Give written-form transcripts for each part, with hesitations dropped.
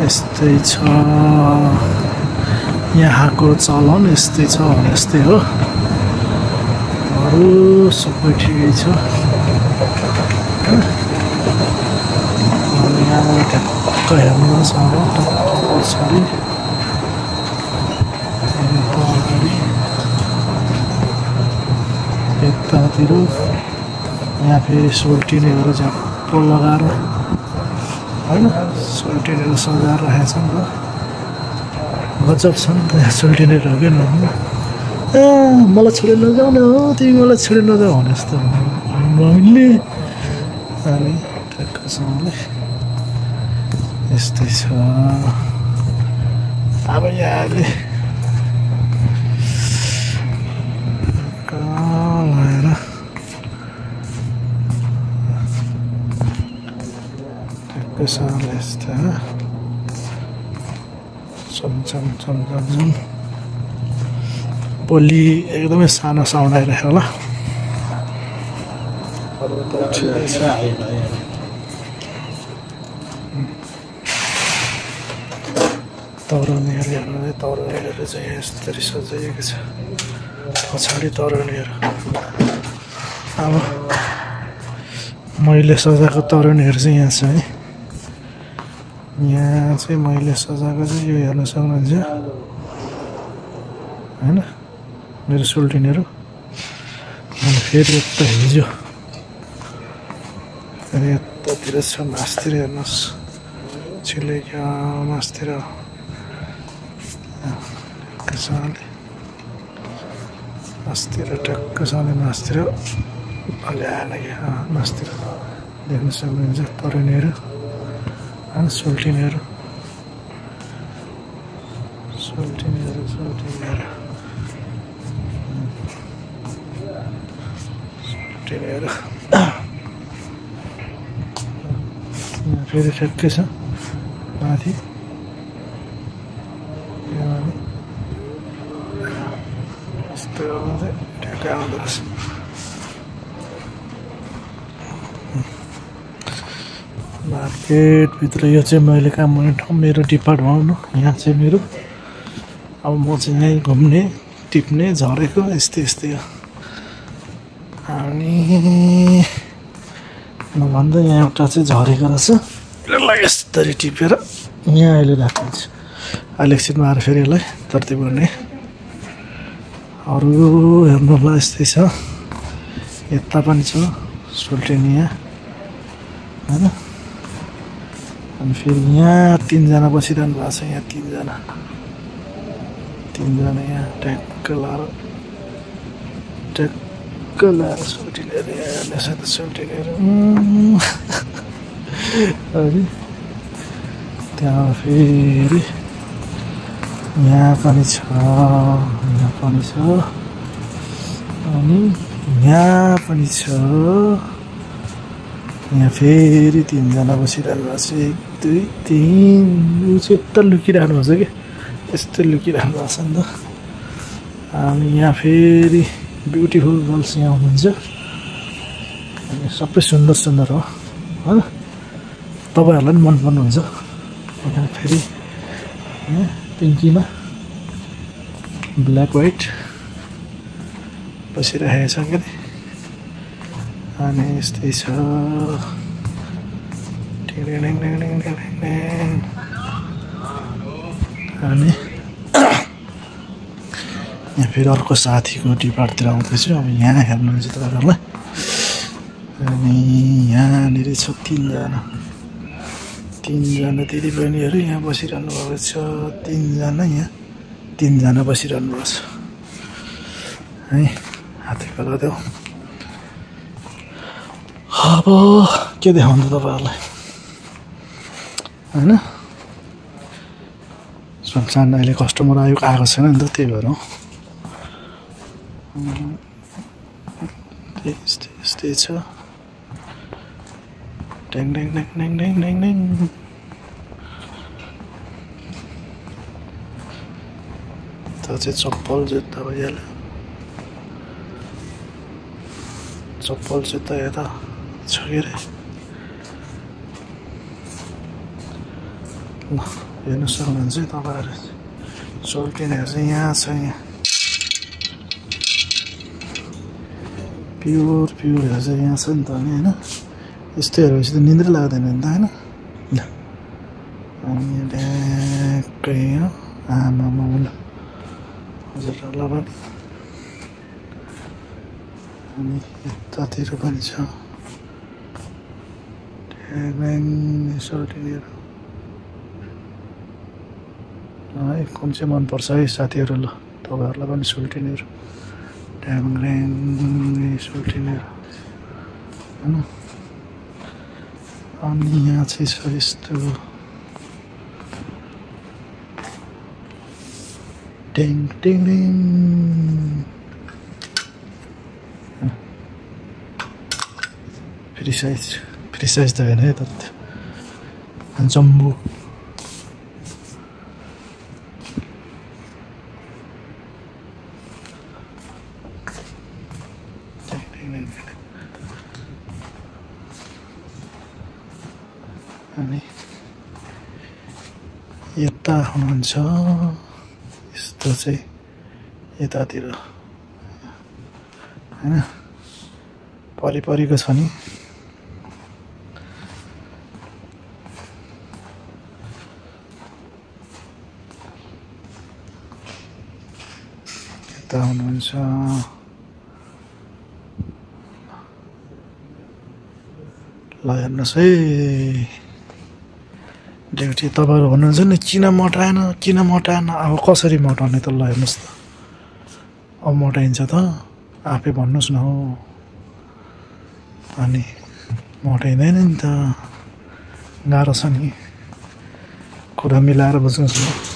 यस्तै छ यहाँको चलन यस्तै छ भने यस्तै हो अरू सबै ठिकै छ यहाँबाट टक्क हेर्नु छ अब टक्क पछाडि यतातिर यहाँ फेरि सोल्टिनेहरू झ्याप्प लगाएर होइन सोल्टिनेहरू सजाएर राखेको छ नि त गजब छ नि त यहाँ सोल्टिनेहरू के नहुनु मलाई छोडेर नजाऊ न हो तिमी मलाई छोडेर नजाऊ भने जस्तो मम्मीले अनि ठ्याक्कसँगले यस्तै छ अब यहाँ अहिले लगाएर ठ्याक्कसँगले यस्तो चमचम भोलि एकदमै सानो साउन्ड आइरहेको होला तरुनीहरू हेर्नु तरुनीहरू चाहिँ यस्तरी सजाइएको छ पछाडि तरुनीहरू अब मैले सजाएको तरुनीहरू चाहिँ यहाँ छ है यहाँ चाहिँ मैले सजाएको चाहिँ यो हेर्न सक्नुहुन्छ होइन मेरो सोल्टिनहरू अनि फेरि यता हिजो फेरि यतातिर छ मासतिर हेर्नुहोस् छिलेको मासतिर टक्कसँगले मासतिर टक्कसँगले मासतिर अलि आएन कि मासतिर देख्न सक्नुहुन्छ तरुनीहरू अनि सोल्टिनहरू फेरि ठ्याक्कै छ माथि यस्तो गर्दा चाहिँ ठ्याक्कै आउँदो रहेछ मार्केटभित्र यो चाहिँ मैले काम गर्ने ठाउँ मेरो डिपार्टमेन्ट हो यहाँ चाहिँ मेरो अब म चाहिँ यहीँ घुम्ने टिप्ने झरेको यस्तै हो अनि नभन्दा यहाँ एउटा चाहिँ झरेको रहेछ यसलाई यस्तरी टिपेर यहाँ अहिले राखिन्छ अहिले एकछिनमा आएर फेरि यसलाई तरतिब गर्ने अरू हेर्नुलाई यस्तै छ यता पनि छ सोल्टिनिया होइन अनि फेरि यहाँ तिनजना बसिरहनु भएको छ यहाँ तिनजना यहाँ ट्याक्क लाएर सोल्टिनेहरू यहाँ सोल्टिनेहरू अनि त्यहाँ फेरि यहाँ पनि छ अनि यहाँ पनि छ यहाँ फेरि तिनजना बसिरहनु भएको छ 1 2 3 ऊ चाहिँ यता लुकिरहनु भएको छ कि यस्तो लुकिरहनु भएको छ नि त अनि यहाँ फेरि ब्युटिफुल गर्ल्स यहाँ हुनुहुन्छ अनि सबै सुन्दर हो होइन तपाईँहरूलाई पनि मन पर्नुहुन्छ यहाँ फेरि पिङ्कीमा ब्ल्याक व्हाइट बसिरहेको छ कि अनि यस्तै छ अनि यहाँ फेरि अर्को साथीको टिपाटतिर आउँदैछु। अब यहाँ हेर्नुहुन्छ तपाईँहरूलाई। अनि यहाँनिर छ तीनजना दिदीबहिनीहरू यहाँ बसिरहनु भएको छ। तीनजना बसिरहनु भएको छ है। हाते कला देऊ। अब के देखाउनु तपाईँहरूलाई होइन। सुनसान अहिले कस्टमर आएको छैन नि त, त्यही भएर हो। यस्तै छ। ड्याङ ड्याङ ड्याङ ड्याङ ड्याङ ड्याङ ड्याङ। त्यो चाहिँ चप्पल जुत्ता भइहाल्यो। चप्पल जुत्ता यता छ के अरे। ल हेर्नु सक्नुहुन्छ तपाईँहरू। सोल्टिनहरू चाहिँ यहाँ छ। यहाँ प्योरहरू चाहिँ यहाँ छ नि त अनि होइन। यस्तो हेरेपछि त निन्द्रै लाग्दैन नि त होइन। ल अनि ढ्याक्कै हो। आमामा ल हजुरहरूलाई पनि। अनि यतातिर पनि छ सोल्टिनहरू है। कुन चाहिँ मनपर्छ है साथीहरू? ल तपाईँहरूलाई पनि सोल्टिनहरू ड्याङ सोल्टिनहरू होइन। अनि यहाँ चाहिँ छ यस्तो टेङ टेङ टेङ। फ्री साइज त होइन है त जम्बो। अनि यता हुनुहुन्छ यस्तो चाहिँ यतातिर होइन। परिको छ नि। यता हुनुहुन्छ ल हेर्नुहोस् है। ड्युटी तपाईँहरू भन्नुहुन्छ नि किन मोटाएन। अब कसरी मोटाउने त? ल हेर्नुहोस् त। अब मोटाइन्छ त आफै भन्नुहोस् न हो। अनि मोटाइँदैन नि त। गाह्रो छ नि। कुरा मिलाएर बुझ्नुहोस् न।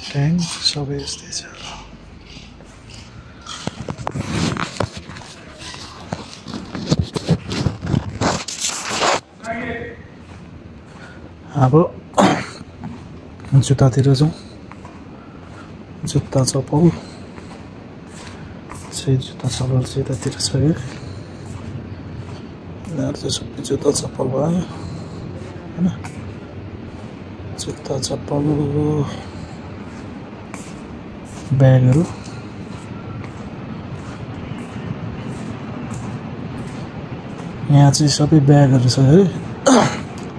ट्याङ सबै यस्तै छ। अब जुत्तातिर जाउँ। जुत्ता चप्पल चाहिँ यतातिर छ कि। यिनीहरू चाहिँ सबै जुत्ता चप्पल भयो होइन। जुत्ता चप्पल ब्यागहरू यहाँ चाहिँ सबै ब्यागहरू छ है।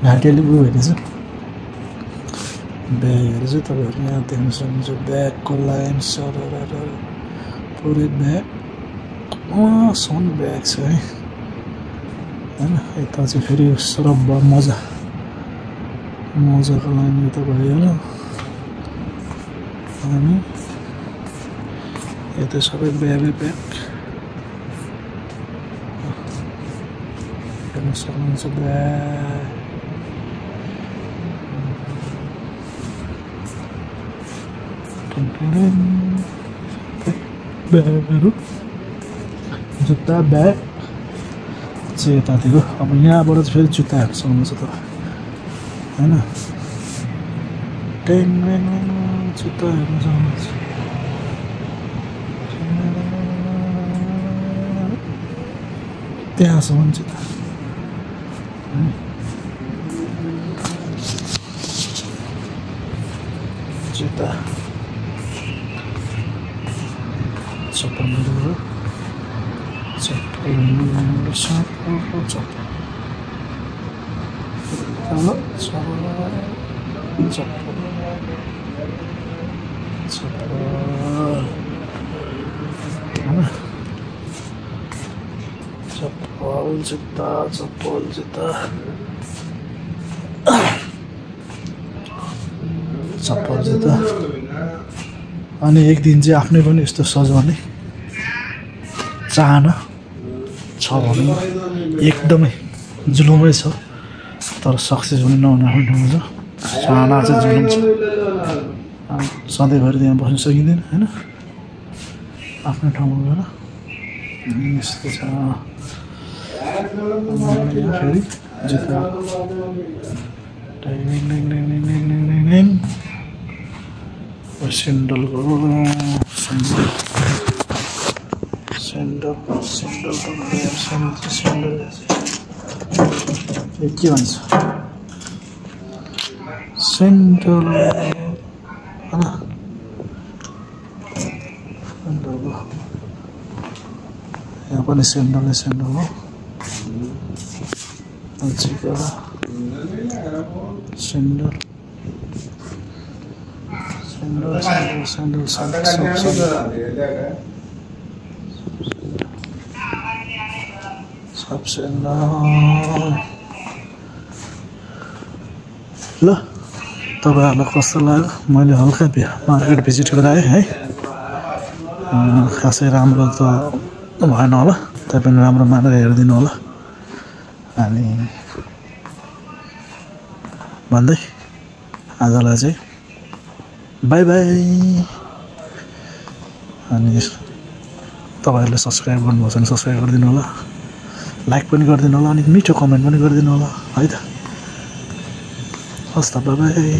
घाँटी अलिक उयो भइरहेछ। ब्यागहरू चाहिँ तपाईँहरू यहाँ देख्न सक्नुहुन्छ। ब्यागको लाइन पुरै ब्याग सन ब्याग छ है होइन। यता चाहिँ फेरि सरब मजाको लाइन यता भयो होइन। अनि यता सबै ब्याग हेर्न सक्नुहुन्छ। ब्यागहरू जुत्ता ब्याग चाहिँ यतातिर। अब यहाँबाट चाहिँ फेरि जुत्ता हेर्न सक्नुहुन्छ त होइन। जुत्ता हेर्न सक्नुहुन्छ। त्यहाँसम्म जुत्ता चप्पल जुत्ता अनि एक दिन चाहिँ आफ्नै पनि यस्तो सजाउने चाहना छ भने एकदमै जुलुमै छ, तर सक्सेस हुने नहुने आफ्नो ठाउँमा छ। चाहना चाहिँ जुलुम छ, सधैँभरि त्यहाँ बस्न सकिँदैन होइन, आफ्नो ठाउँमा गएर यस्तो छ। फेरि जुत्ता सेन्डलको के भन्छ सेन्डल यहाँ पनि सेन्डल हो। सेन्डल ल तपाईँहरूलाई कस्तो लाग्यो? मैले हल्का मार्केट भिजिट गराएँ है, खासै राम्रो त भएन होला, तपाईँ राम्रो मानेर हेरिदिनु होला। अनि भन्दै आजलाई चाहिँ बाई बाई। अनि तपाईँहरूले सब्सक्राइब गर्नुभएको छ भने सब्सक्राइब गरिदिनु होला, लाइक पनि गरिदिनु होला, अनि मिठो कमेन्ट पनि गरिदिनु होला है त। हस् त बाई बाई।